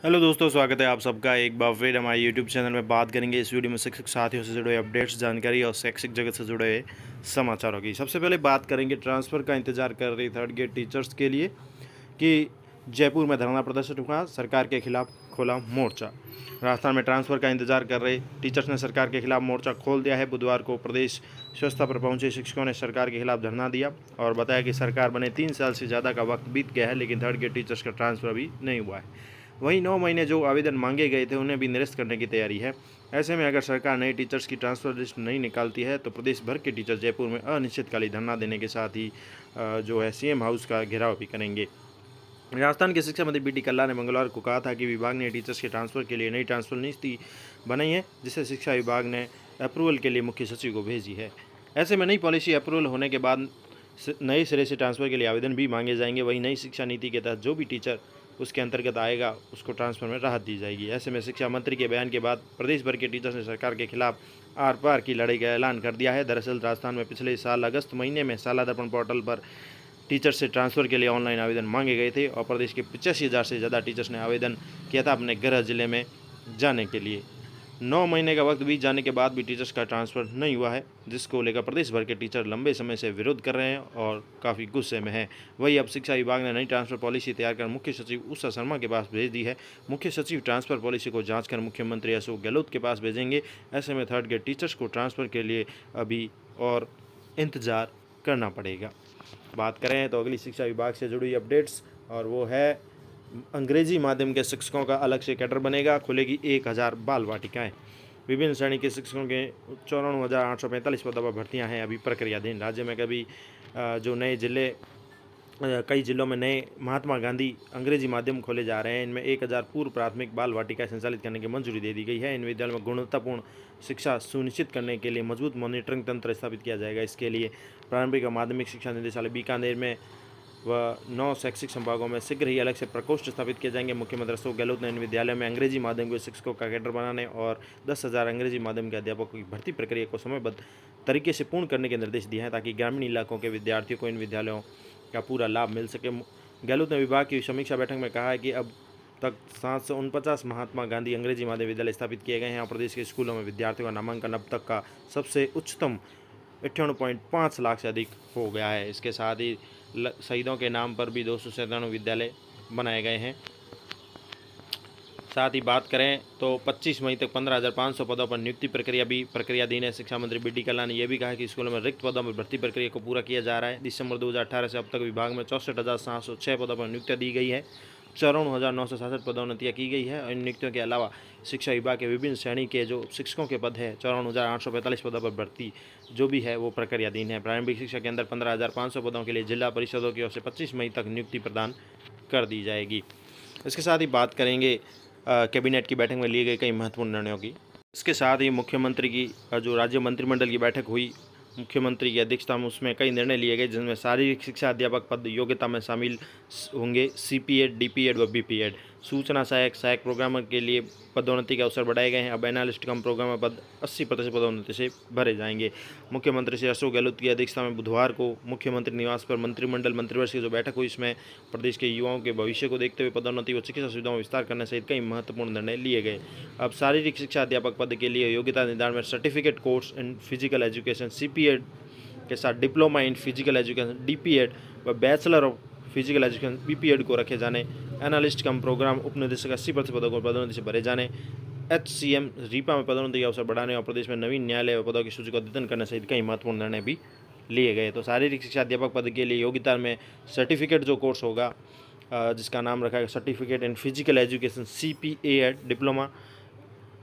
Hello दोस्तों, स्वागत है आप सबका एक बार फिर हमारे यूट्यूब चैनल में। बात करेंगे इस वीडियो में शिक्षक साथियों से जुड़े अपडेट्स, जानकारी और शैक्षिक जगत से जुड़े समाचारों की। सबसे पहले बात करेंगे ट्रांसफ़र का इंतजार कर रही थर्ड ग्रेड टीचर्स के लिए कि जयपुर में धरना प्रदर्शन हुआ, सरकार के खिलाफ खोला मोर्चा। राजस्थान में ट्रांसफ़र का इंतजार कर रहे टीचर्स ने सरकार के खिलाफ मोर्चा खोल दिया है। बुधवार को प्रदेश स्वच्छता पर पहुंचे शिक्षकों ने सरकार के खिलाफ धरना दिया और बताया कि सरकार बने 3 साल से ज़्यादा का वक्त बीत गया है, लेकिन थर्ड ग्रेड टीचर्स का ट्रांसफ़र अभी नहीं हुआ है। वहीं 9 महीने जो आवेदन मांगे गए थे उन्हें भी निरस्त करने की तैयारी है। ऐसे में अगर सरकार नए टीचर्स की ट्रांसफ़र लिस्ट नहीं निकालती है तो प्रदेश भर के टीचर जयपुर में अनिश्चितकालीन धरना देने के साथ ही जो है सीएम हाउस का घेराव भी करेंगे। राजस्थान के शिक्षा मंत्री बी.डी. कल्ला ने मंगलवार को कहा था कि विभाग ने टीचर्स के ट्रांसफ़र के लिए नई ट्रांसफ़र नीति बनाई है, जिसे शिक्षा विभाग ने अप्रूवल के लिए मुख्य सचिव को भेजी है। ऐसे में नई पॉलिसी अप्रूवल होने के बाद नए सिरे से ट्रांसफ़र के लिए आवेदन भी मांगे जाएंगे। वहीं नई शिक्षा नीति के तहत जो भी टीचर उसके अंतर्गत आएगा उसको ट्रांसफ़र में राहत दी जाएगी। ऐसे में शिक्षा मंत्री के बयान के बाद प्रदेश भर के टीचर्स ने सरकार के खिलाफ आर पार की लड़ाई का ऐलान कर दिया है। दरअसल राजस्थान में पिछले साल अगस्त महीने में शाला दर्पण पोर्टल पर टीचर्स से ट्रांसफ़र के लिए ऑनलाइन आवेदन मांगे गए थे और प्रदेश के 85,000 से ज़्यादा टीचर्स ने आवेदन किया था अपने गृह जिले में जाने के लिए। 9 महीने का वक्त बीत जाने के बाद भी टीचर्स का ट्रांसफ़र नहीं हुआ है, जिसको लेकर प्रदेश भर के टीचर लंबे समय से विरोध कर रहे हैं और काफ़ी गुस्से में हैं। वहीं अब शिक्षा विभाग ने नई ट्रांसफ़र पॉलिसी तैयार कर मुख्य सचिव उषा शर्मा के पास भेज दी है। मुख्य सचिव ट्रांसफ़र पॉलिसी को जाँच कर मुख्यमंत्री अशोक गहलोत के पास भेजेंगे। ऐसे में थर्ड ग्रेड टीचर्स को ट्रांसफ़र के लिए अभी और इंतज़ार करना पड़ेगा। बात करें तो अगली शिक्षा विभाग से जुड़ी अपडेट्स, और वो है अंग्रेजी माध्यम के शिक्षकों का अलग से कैडर बनेगा, खुलेगी 1000 बाल वाटिकाएँ। विभिन्न श्रेणी के शिक्षकों के 54,845 पदों पर भर्तियाँ हैं अभी प्रक्रियाधीन। राज्य में जो नए जिले कई जिलों में नए महात्मा गांधी अंग्रेजी माध्यम खोले जा रहे हैं। इनमें 1000 पूर्व प्राथमिक बाल वाटिकाएँ संचालित करने की मंजूरी दे दी गई है। इन विद्यालयों में गुणवत्तापूर्ण शिक्षा सुनिश्चित करने के लिए मजबूत मॉनिटरिंग तंत्र स्थापित किया जाएगा। इसके लिए प्रारंभिक और माध्यमिक शिक्षा निदेशालय बीकानेर में व 9 शैक्षिक संभागों में शीघ्र ही अलग से प्रकोष्ठ स्थापित किए जाएंगे। मुख्यमंत्री अशोक गहलोत ने इन विद्यालयों में अंग्रेजी माध्यम के शिक्षकों का कैडर बनाने और 10,000 अंग्रेजी माध्यम के अध्यापकों की भर्ती प्रक्रिया को समयबद्ध तरीके से पूर्ण करने के निर्देश दिए हैं, ताकि ग्रामीण इलाकों के विद्यार्थियों को इन विद्यालयों का पूरा लाभ मिल सके। गहलोत ने विभाग की समीक्षा बैठक में कहा है कि अब तक 749 महात्मा गांधी अंग्रेजी माध्यम विद्यालय स्थापित किए गए हैं और प्रदेश के स्कूलों में विद्यार्थियों का नामांकन अब तक का सबसे उच्चतम 58.5 लाख से अधिक हो गया है। इसके साथ ही शहीदों के नाम पर भी 297 विद्यालय बनाए गए हैं। साथ ही बात करें तो 25 मई तक 15,500 पदों पर नियुक्ति प्रक्रिया भी प्रक्रियाधीन है। शिक्षा मंत्री बी.डी. कल्ला ने यह भी कहा कि स्कूलों में रिक्त पदों पर भर्ती प्रक्रिया को पूरा किया जा रहा है। दिसंबर 2018 से अब तक विभाग में 64,706 पदों पर नियुक्तियाँ दी गई है। 54,967 पदोन्नतियाँ की गई है। इन नियुक्तियों के अलावा शिक्षा विभाग के विभिन्न श्रेणी के जो शिक्षकों के पद है 54,845 पदों पर भर्ती जो भी है वो प्रक्रियाधीन है। प्रारंभिक शिक्षा के अंदर 15,500 पदों के लिए जिला परिषदों की ओर से 25 मई तक नियुक्ति प्रदान कर दी जाएगी। इसके साथ ही बात करेंगे कैबिनेट की बैठक में लिए गए कई महत्वपूर्ण निर्णयों की। इसके साथ ही मुख्यमंत्री की जो राज्य मंत्रिमंडल की बैठक हुई मुख्यमंत्री की अध्यक्षता में, उसमें कई निर्णय लिए गए, जिनमें शारीरिक शिक्षा अध्यापक पद योग्यता में शामिल होंगे CP.Ed, DP.Ed व BP.Ed। सूचना सहायक प्रोग्रामर के लिए पदोन्नति के अवसर बढ़ाए गए हैं। अब एनालिस्ट कम प्रोग्रामर पद 80% पदोन्नति से भरे जाएंगे। मुख्यमंत्री श्री अशोक गहलोत की अध्यक्षता में बुधवार को मुख्यमंत्री निवास पर मंत्रिमंडल मंत्रिवर्ष की जो बैठक हुई, इसमें प्रदेश के युवाओं के भविष्य को देखते हुए पदोन्नति व चिकित्सा सुविधाओं में विस्तार करने सहित कई महत्वपूर्ण निर्णय लिए गए। अब शारीरिक शिक्षा अध्यापक पद के लिए योग्यता निर्धारण में certificate course in physical education CP.Ed के साथ diploma in physical education DP.Ed व bachelor of physical education BP.Ed को रखे जाने। एनालिस्ट कम प्रोग्राम उपनिदेशक 80% पदों को पदोन्नति से भरे जाने। HCM रीपा में पदोन्नति के अवसर बढ़ाने और प्रदेश में नवीन न्यायालय व पदों की सूची को अद्यतन करने सहित कई महत्वपूर्ण निर्णय भी लिए गए। तो शारीरिक शिक्षा अध्यापक पद के लिए योग्यता में सर्टिफिकेट जो कोर्स होगा जिसका नाम रखा है certificate in physical education CPA.Ed diploma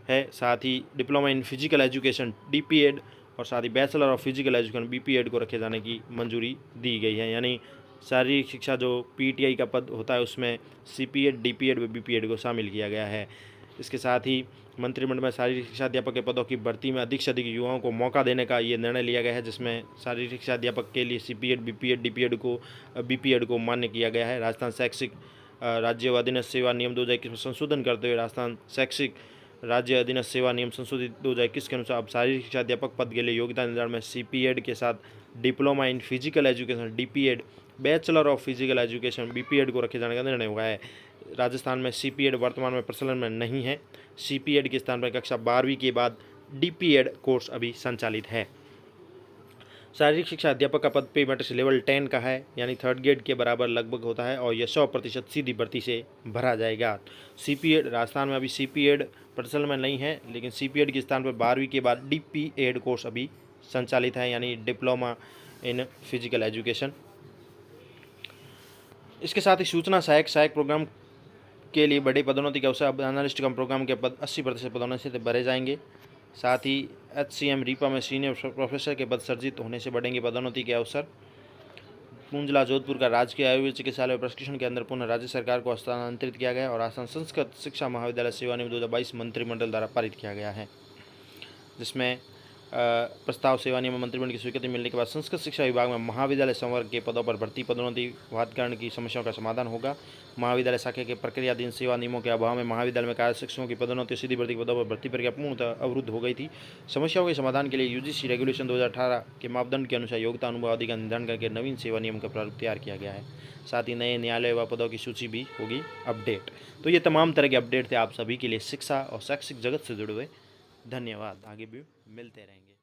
है, साथ ही diploma in physical education DP.Ed और साथ ही bachelor of physical education BP.Ed को रखे जाने की मंजूरी दी गई है। यानी शारीरिक शिक्षा जो PTI का पद होता है उसमें CP.Ed, DP.Ed व BP.Ed को शामिल किया गया है। इसके साथ ही मंत्रिमंडल में शारीरिक शिक्षा अध्यापक के पदों की भर्ती में अधिक से अधिक युवाओं को मौका देने का ये निर्णय लिया गया है, जिसमें शारीरिक शिक्षा अध्यापक के लिए CP.Ed, BP.Ed, BP.Ed को मान्य किया गया है। राजस्थान शैक्षिक राज्य व अधीनस्थ सेवा नियम 2021 में संशोधन करते हुए राजस्थान शैक्षिक राज्य अधीनस्थ सेवा नियम संशोधित 2021 के अनुसार अब शारीरिक शिक्षा अध्यापक पद के लिए योग्यता निर्धारण में CP.Ed के साथ diploma in physical education DP.Ed, bachelor of physical education BP.Ed को रखे जाने का निर्णय हुआ है। राजस्थान में CP.Ed वर्तमान में प्रचलन में नहीं है। CP.Ed के स्थान पर कक्षा 12वीं के बाद DP.Ed कोर्स अभी संचालित है। शारीरिक शिक्षा अध्यापक का पद पे मैट्रिक्स लेवल 10 का है, यानी थर्ड ग्रेड के बराबर लगभग होता है, और यह 100% सीधी भर्ती से भरा जाएगा। CP.Ed राजस्थान में अभी CP.Ed प्रचलन में नहीं है, लेकिन CP.Ed के स्थान पर 12वीं के बाद DP.Ed कोर्स अभी संचालित है, यानी डिप्लोमा इन फिजिकल एजुकेशन। इसके साथ ही सूचना सहायक प्रोग्राम के लिए बड़े पदोन्नति के अवसर। अब एनालिस्ट कम प्रोग्राम के पद 80% पदोन्नति से भरे जाएंगे। साथ ही HCM रीपा में सीनियर प्रोफेसर के पद सर्जित होने से बढ़ेंगे पदोन्नति के अवसर। पूंजला जोधपुर का राजकीय आयुर्वेद चिकित्सालय प्रशिक्षण के अंदर पुनः राज्य सरकार को हस्तांतरित किया गया और आसान संस्कृत शिक्षा महाविद्यालय सेवानिवृत्त 2022 मंत्रिमंडल द्वारा पारित किया गया है, जिसमें प्रस्ताव सेवानियम मंत्रिमंडल की स्वीकृति मिलने के बाद संस्कृत शिक्षा विभाग में महाविद्यालय संवर्ग के पदों पर भर्ती पदोन्नति वादकरण की समस्याओं का समाधान होगा। महाविद्यालय शाखा के प्रक्रियाधीन सेवा नियमों के अभाव में महाविद्यालय में कार्य शिक्षकों की पदोन्नति सीधी भर्ती पदों पर भर्ती प्रक्रिया पूर्णतः अवरुद्ध हो गई थी। समस्याओं के समाधान के लिए UGC रेगुलेशन 2018 के मापदंड के अनुसार योग्यता अनुभव आदि का निर्धारण करके नवीन सेवा नियम का प्रारूप तैयार किया गया है। साथ ही नए न्यायालय व पदों की सूची भी होगी अपडेट। तो ये तमाम तरह के अपडेट थे आप सभी के लिए शिक्षा और शैक्षिक जगत से जुड़े हुए। धन्यवाद। आगे भी मिलते रहेंगे।